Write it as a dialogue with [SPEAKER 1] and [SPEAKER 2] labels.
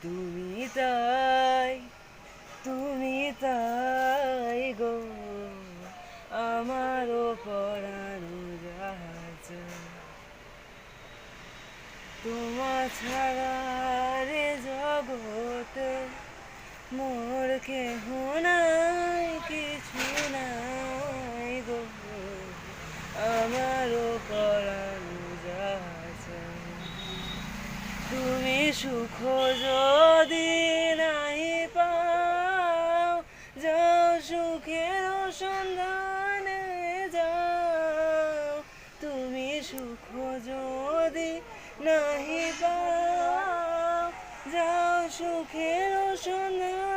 [SPEAKER 1] তুমি তাই তুমি তাই গো আমারও পরানো জাহাজ তোমা ছাড়া রে জগতে মোর কেহ নাই কিছু নাই গো আমারও পরানো জাহাজ তুমি সুখ যদি নাহি পাও যাও সুখের সন্ধানে যাও তুমি সুখ যদি নাহি পাও যাও সুখের সন্ধানে